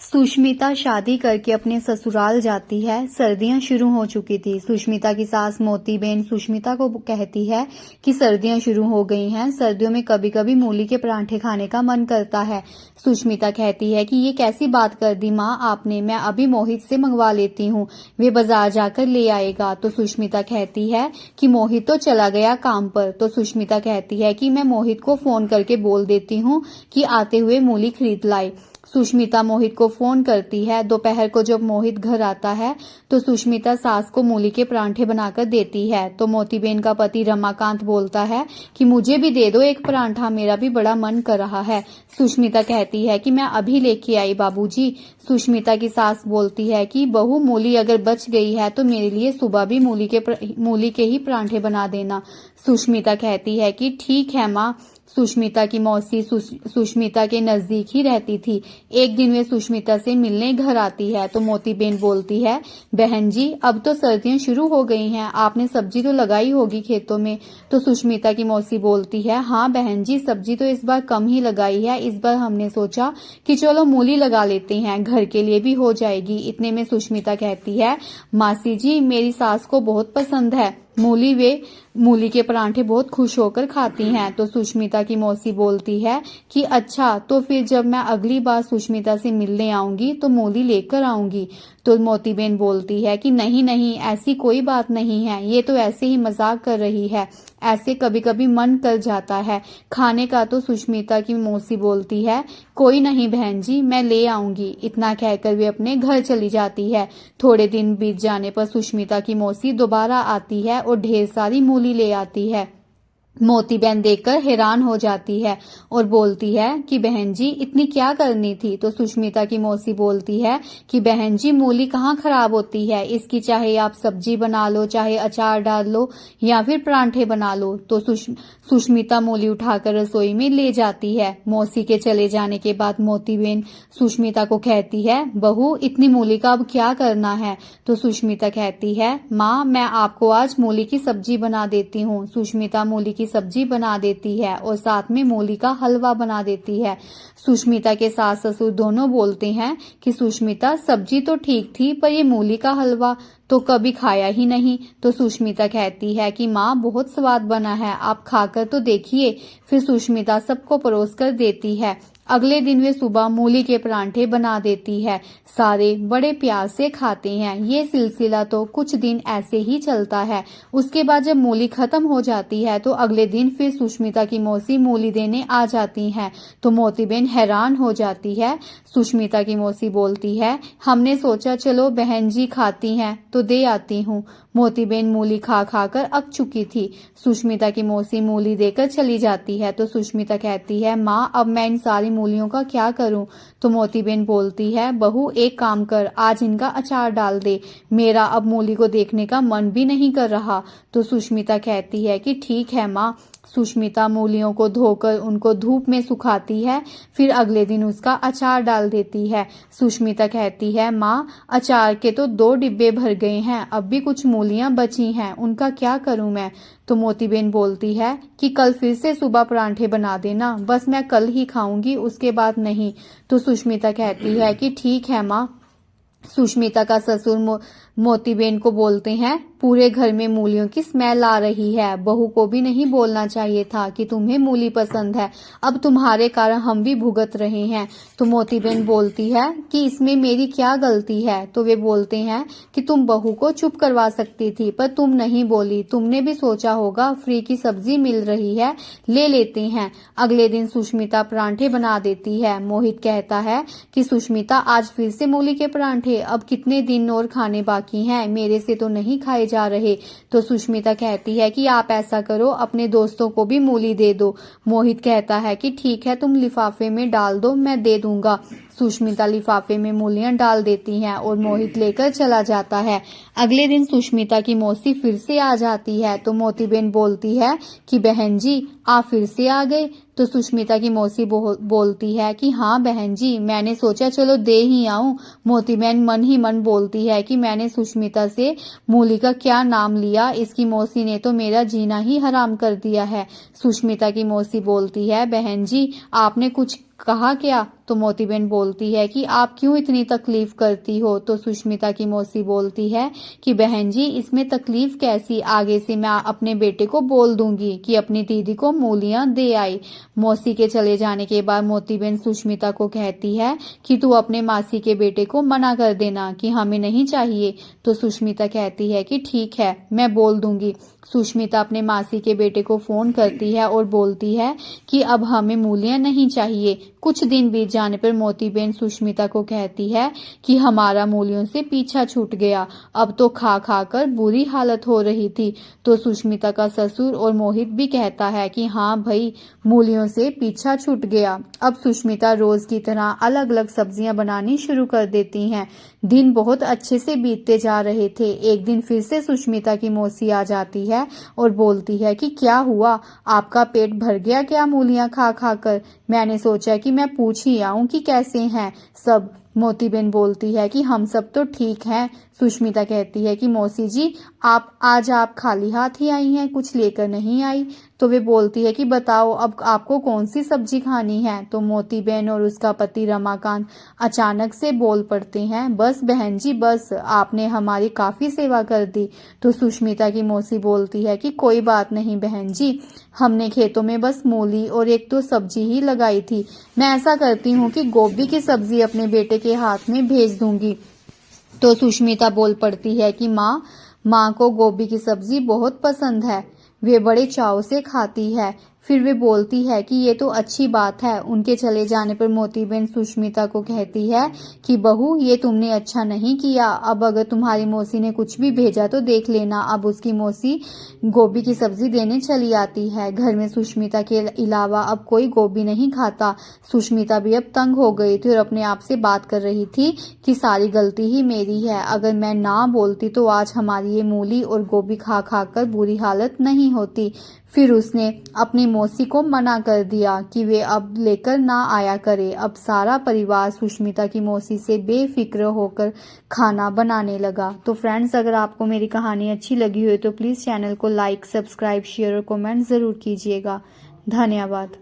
सुष्मिता शादी करके अपने ससुराल जाती है। सर्दियां शुरू हो चुकी थी। सुष्मिता की सास मोतीबेन सुष्मिता को कहती है कि सर्दियां शुरू हो गई हैं, सर्दियों में कभी कभी मूली के परांठे खाने का मन करता है। सुष्मिता कहती है कि ये कैसी बात कर दी माँ आपने, मैं अभी मोहित से मंगवा लेती हूँ, वे बाजार जाकर ले आएगा। तो सुष्मिता कहती है कि मोहित तो चला गया काम पर। तो सुष्मिता कहती है कि मैं मोहित को फोन करके बोल देती हूँ कि आते हुए मूली खरीद लाए। सुष्मिता मोहित को फोन करती है। दोपहर को जब मोहित घर आता है तो सुष्मिता सास को मूली के परांठे बनाकर देती है। तो मोतीबेन का पति रमाकांत बोलता है कि मुझे भी दे दो एक परांठा, मेरा भी बड़ा मन कर रहा है। सुष्मिता कहती है कि मैं अभी लेके आई बाबूजी। सुष्मिता की सास बोलती है कि बहू मूली अगर बच गई है तो मेरे लिए सुबह भी मूली के ही परांठे बना देना। सुष्मिता कहती है कि ठीक है माँ। सुष्मिता की मौसी सुष्मिता के नजदीक ही रहती थी। एक दिन वे सुष्मिता से मिलने घर आती है तो मोतीबेन बोलती है, बहन जी अब तो सर्दियां शुरू हो गई हैं, आपने सब्जी तो लगाई होगी खेतों में। तो सुष्मिता की मौसी बोलती है, हाँ बहन जी सब्जी तो इस बार कम ही लगाई है, इस बार हमने सोचा कि चलो मूली लगा लेते हैं, घर के लिए भी हो जाएगी। इतने में सुष्मिता कहती है, मासी जी मेरी सास को बहुत पसंद है मूली, वे मूली के परांठे बहुत खुश होकर खाती हैं। तो सुष्मिता की मौसी बोलती है कि अच्छा तो फिर जब मैं अगली बार सुष्मिता से मिलने आऊंगी तो मूली लेकर आऊंगी। तो मोतीबेन बोलती है कि नहीं नहीं ऐसी कोई बात नहीं है, ये तो ऐसे ही मजाक कर रही है, ऐसे कभी कभी मन कर जाता है खाने का। तो सुष्मिता की मौसी बोलती है, कोई नहीं बहन जी मैं ले आऊंगी। इतना कहकर वे अपने घर चली जाती है। थोड़े दिन बीत जाने पर सुष्मिता की मौसी दोबारा आती है और ढेर सारी मूली ले आती है। मोतीबेन देखकर हैरान हो जाती है और बोलती है कि बहन जी इतनी क्या करनी थी। तो सुष्मिता की मौसी बोलती है कि बहन जी मूली कहाँ खराब होती है, इसकी चाहे आप सब्जी बना लो, चाहे अचार डाल लो या फिर परांठे बना लो। तो सुष्मिता मूली उठाकर रसोई में ले जाती है। मौसी के चले जाने के बाद मोतीबेन सुष्मिता को कहती है, बहू इतनी मूली का अब क्या करना है। तो सुष्मिता कहती है, माँ मैं आपको आज मूली की सब्जी बना देती हूँ। सुष्मिता मूली की सब्जी बना देती है और साथ में मूली का हलवा बना देती है। सुष्मिता के सास ससुर दोनों बोलते हैं कि सुष्मिता सब्जी तो ठीक थी पर ये मूली का हलवा तो कभी खाया ही नहीं। तो सुष्मिता कहती है कि माँ बहुत स्वाद बना है, आप खाकर तो देखिए। फिर सुष्मिता सबको परोस कर देती है। अगले दिन वे सुबह मूली के परांठे बना देती है। सारे बड़े प्यार से खाते हैं। ये सिलसिला तो कुछ दिन ऐसे ही चलता है। उसके बाद जब मूली खत्म हो जाती है तो अगले दिन फिर सुष्मिता की मौसी मूली देने आ जाती हैं। तो मोतीबेन हैरान हो जाती है। सुष्मिता की मौसी बोलती है, हमने सोचा चलो बहन जी खाती हैं तो दे आती हूँ। मोतीबेन मूली खा खाकर अक चुकी थी। सुष्मिता की मौसी मूली देकर चली जाती है। तो सुष्मिता कहती है, माँ अब मैं इन सारी मूलियों का क्या करूं। तो मोतीबेन बोलती है, बहू एक काम कर, आज इनका अचार डाल दे, मेरा अब मूली को देखने का मन भी नहीं कर रहा। तो सुष्मिता कहती है कि ठीक है माँ। सुष्मिता मूलियों को धोकर उनको धूप में सुखाती है, फिर अगले दिन उसका अचार डाल देती है। सुष्मिता कहती है, माँ अचार के तो 2 डिब्बे भर गए हैं, अब भी कुछ मूलियां बची हैं, उनका क्या करूं मैं। तो मोतीबेन बोलती है कि कल फिर से सुबह परांठे बना देना, बस मैं कल ही खाऊंगी उसके बाद नहीं। तो सुष्मिता कहती है कि ठीक है माँ। सुष्मिता का ससुर मोतीबेन को बोलते हैं, पूरे घर में मूलियों की स्मेल आ रही है, बहू को भी नहीं बोलना चाहिए था कि तुम्हें मूली पसंद है, अब तुम्हारे कारण हम भी भुगत रहे हैं। तो मोतीबेन बोलती है कि इसमें मेरी क्या गलती है। तो वे बोलते हैं कि तुम बहू को चुप करवा सकती थी पर तुम नहीं बोली, तुमने भी सोचा होगा फ्री की सब्जी मिल रही है ले लेते हैं। अगले दिन सुष्मिता परांठे बना देती है। मोहित कहता है कि सुष्मिता आज फिर से मूली के परांठे, अब कितने दिन और खाने बाकी हैं, मेरे से तो नहीं खाए जा रहे। तो सुष्मिता कहती है कि आप ऐसा करो अपने दोस्तों को भी मूली दे दो। मोहित कहता है कि ठीक है तुम लिफाफे में डाल दो मैं दे दूंगा। सुष्मिता लिफाफे में मूलियां डाल देती हैं और मोहित लेकर चला जाता है। अगले दिन सुष्मिता की मौसी फिर से आ जाती है। तो मोतीबेन बोलती है कि बहन जी आप फिर से आ गए। तो सुष्मिता की मौसी बोलती है कि हाँ बहन जी मैंने सोचा चलो दे ही आऊं। मोतीबेन मन ही मन बोलती है कि मैंने सुष्मिता से मूली का क्या नाम लिया, इसकी मौसी ने तो मेरा जीना ही हराम कर दिया है। सुष्मिता की मौसी बोलती है, बहन जी आपने कुछ कहा क्या? तो मोती बहन बोलती है कि आप क्यों इतनी तकलीफ करती हो? तो सुष्मिता की मौसी बोलती है कि बहन जी इसमें तकलीफ कैसी, आगे से मैं अपने बेटे को बोल दूंगी कि अपनी दीदी को मूलियां दे आई। मौसी के चले जाने के बाद मोती बहन सुष्मिता को कहती है कि तू अपने मासी के बेटे को मना कर देना कि हमें नहीं चाहिए। तो सुष्मिता कहती है कि ठीक है मैं बोल दूंगी। सुष्मिता अपने मासी के बेटे को फोन करती है और बोलती है कि अब हमें मूलियां नहीं चाहिए। कुछ दिन बीत जाने पर मोती बहन सुष्मिता को कहती है कि हमारा मूलियों से पीछा छूट गया, अब तो खा खा कर बुरी हालत हो रही थी। तो सुष्मिता का ससुर और मोहित भी कहता है कि हाँ भाई मूलियों से पीछा छूट गया। अब सुष्मिता रोज की तरह अलग अलग सब्जियां बनानी शुरू कर देती हैं। दिन बहुत अच्छे से बीतते जा रहे थे। एक दिन फिर से सुष्मिता की मौसी आ जाती है और बोलती है कि क्या हुआ, आपका पेट भर गया क्या मूलियां खा खा कर? मैंने सोचा कि मैं पूछ ही आऊं कि कैसे हैं सब। मोती बहन बोलती है कि हम सब तो ठीक हैं। सुष्मिता कहती है कि मौसी जी आप खाली हाथ ही आई हैं, कुछ लेकर नहीं आई। तो वे बोलती है कि बताओ अब आपको कौन सी सब्जी खानी है? तो मोती बहन और उसका पति रमाकांत अचानक से बोल पड़ते हैं, बस बहन जी बस, आपने हमारी काफी सेवा कर दी। तो सुष्मिता की मौसी बोलती है कि कोई बात नहीं बहन जी, हमने खेतों में बस मूली और एक दो सब्जी ही लगाई थी। मैं ऐसा करती हूँ कि गोभी की सब्जी अपने बेटे के हाथ में भेज दूंगी। तो सुष्मिता बोल पड़ती है कि माँ को गोभी की सब्जी बहुत पसंद है, वे बड़े चाव से खाती है। फिर वे बोलती है कि ये तो अच्छी बात है। उनके चले जाने पर मोती बहन सुष्मिता को कहती है कि बहू ये तुमने अच्छा नहीं किया, अब अगर तुम्हारी मौसी ने कुछ भी भेजा तो देख लेना। अब उसकी मौसी गोभी की सब्जी देने चली आती है। घर में सुष्मिता के अलावा अब कोई गोभी नहीं खाता। सुष्मिता भी अब तंग हो गई थी और अपने आप से बात कर रही थी कि सारी गलती ही मेरी है, अगर मैं ना बोलती तो आज हमारी ये मूली और गोभी खा खा कर बुरी हालत नहीं होती। फिर उसने अपनी मौसी को मना कर दिया कि वे अब लेकर ना आया करे। अब सारा परिवार सुष्मिता की मौसी से बेफिक्र होकर खाना बनाने लगा। तो फ्रेंड्स अगर आपको मेरी कहानी अच्छी लगी हो तो प्लीज़ चैनल को लाइक, सब्सक्राइब, शेयर और कमेंट ज़रूर कीजिएगा। धन्यवाद।